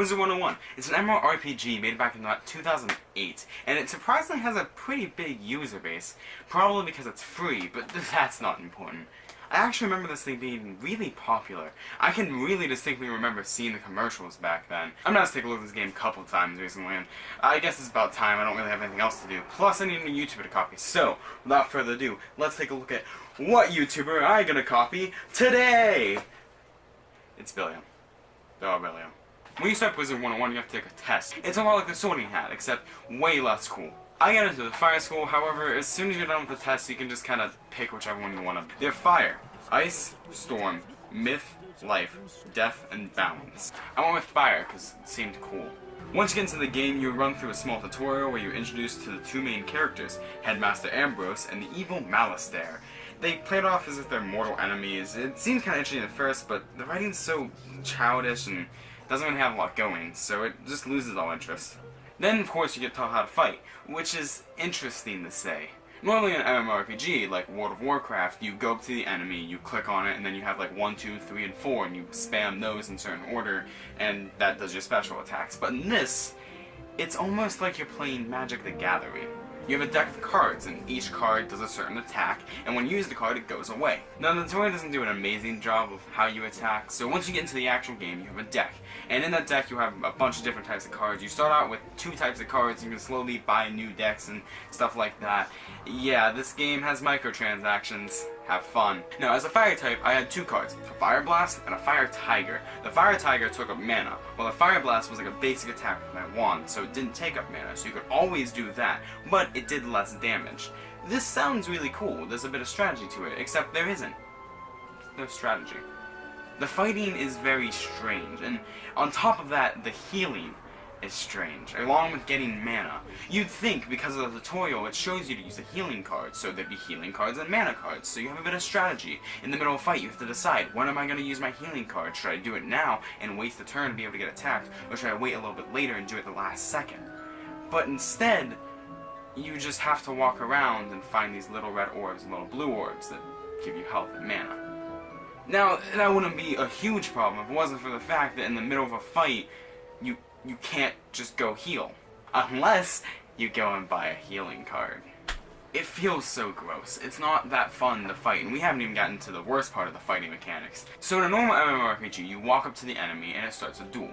Wizard101. It's an MMORPG made back in 2008, and it surprisingly has a pretty big user base. Probably because it's free, but that's not important. I actually remember this thing being really popular. I can really distinctly remember seeing the commercials back then. I'm gonna take a look at this game a couple times recently, and I guess it's about time. I don't really have anything else to do. Plus, I need a new YouTuber to copy. So, without further ado, let's take a look at what YouTuber I'm gonna copy today! It's Billiam. Oh, Billiam. When you start Wizard101, you have to take a test. It's a lot like the Sorting Hat, except way less cool. I got into the fire school, however, as soon as you're done with the test, you can just kind of pick whichever one you want to. They have fire, ice, storm, myth, life, death, and balance. I went with fire because it seemed cool. Once you get into the game, you run through a small tutorial where you're introduced to the two main characters, Headmaster Ambrose and the evil Malistaire. They played off as if they're mortal enemies. It seems kind of interesting at first, but the writing's so childish and doesn't really have a lot going, so it just loses all interest. Then, of course, you get taught how to fight, which is interesting to say. Normally in an MMORPG, like World of Warcraft, you go up to the enemy, you click on it, and then you have like 1, 2, 3, and 4, and you spam those in certain order, and that does your special attacks. But in this, it's almost like you're playing Magic the Gathering. You have a deck of cards, and each card does a certain attack, and when you use the card, it goes away. Now, the tutorial doesn't do an amazing job of how you attack, so once you get into the actual game, you have a deck. And in that deck, you have a bunch of different types of cards. You start out with 2 types of cards, you can slowly buy new decks and stuff like that. Yeah, this game has microtransactions. Have fun. Now, as a fire type, I had 2 cards, a Fire Blast and a Fire Tiger. The Fire Tiger took up mana, while the Fire Blast was like a basic attack with my wand, so it didn't take up mana, so you could always do that, but it did less damage. This sounds really cool. There's a bit of strategy to it, except there isn't. No strategy. The fighting is very strange, and on top of that, the healing is strange, along with getting mana. You'd think, because of the tutorial, it shows you to use the healing cards, so there'd be healing cards and mana cards, so you have a bit of strategy. In the middle of a fight, you have to decide, when am I going to use my healing card? Should I do it now and waste a turn to be able to get attacked, or should I wait a little bit later and do it the last second? But instead, you just have to walk around and find these little red orbs and little blue orbs that give you health and mana. Now, that wouldn't be a huge problem if it wasn't for the fact that in the middle of a fight, you can't just go heal. Unless you go and buy a healing card. It feels so gross. It's not that fun to fight, and we haven't even gotten to the worst part of the fighting mechanics. So in a normal MMORPG, you walk up to the enemy and it starts a duel.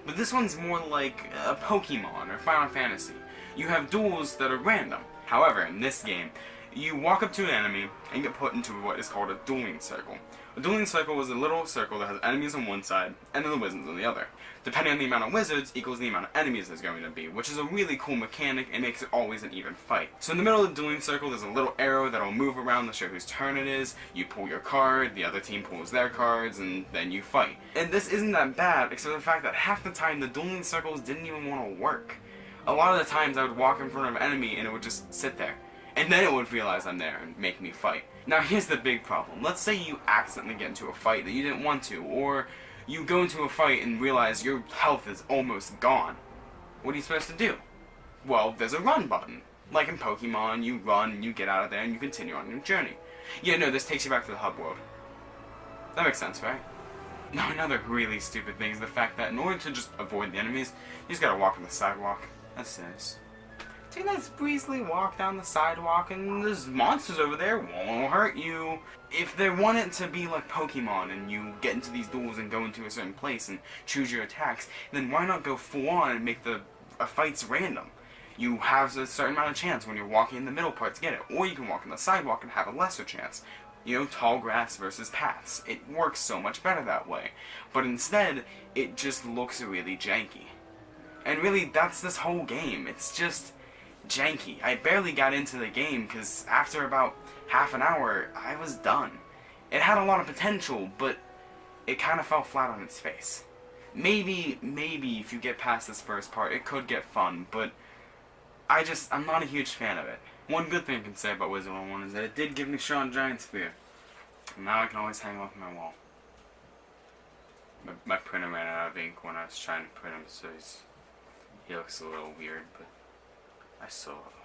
But this one's more like a Pokemon or Final Fantasy. You have duels that are random. However, in this game, you walk up to an enemy and get put into what is called a dueling circle. A dueling circle is a little circle that has enemies on one side and then the wizards on the other. Depending on the amount of wizards equals the amount of enemies there's going to be, which is a really cool mechanic and makes it always an even fight. So in the middle of the dueling circle, there's a little arrow that'll move around to show whose turn it is. You pull your card, the other team pulls their cards, and then you fight. And this isn't that bad, except for the fact that half the time the dueling circles didn't even want to work. A lot of the times I would walk in front of an enemy and it would just sit there. And then it would realize I'm there and make me fight. Now here's the big problem. Let's say you accidentally get into a fight that you didn't want to, or you go into a fight and realize your health is almost gone. What are you supposed to do? Well, there's a run button. Like in Pokemon, you run, you get out of there, and you continue on your journey. Yeah, no, this takes you back to the hub world. That makes sense, right? Now another really stupid thing is the fact that in order to just avoid the enemies, you just gotta walk on the sidewalk. That's nice. Take a nice breezily walk down the sidewalk and there's monsters over there, won't hurt you. If they want it to be like Pokemon and you get into these duels and go into a certain place and choose your attacks, then why not go full on and make the fights random? You have a certain amount of chance when you're walking in the middle part to get it, or you can walk on the sidewalk and have a lesser chance. You know, tall grass versus paths. It works so much better that way. But instead, it just looks really janky. And really, that's this whole game. It's just janky. I barely got into the game because after about half an hour, I was done. It had a lot of potential, but it kind of fell flat on its face. Maybe if you get past this first part, it could get fun, but I'm not a huge fan of it. One good thing I can say about Wizard101 is that it did give me Sean Giant Spear. And now I can always hang off my wall. My printer ran out of ink when I was trying to print him, so he looks a little weird, but I still love him.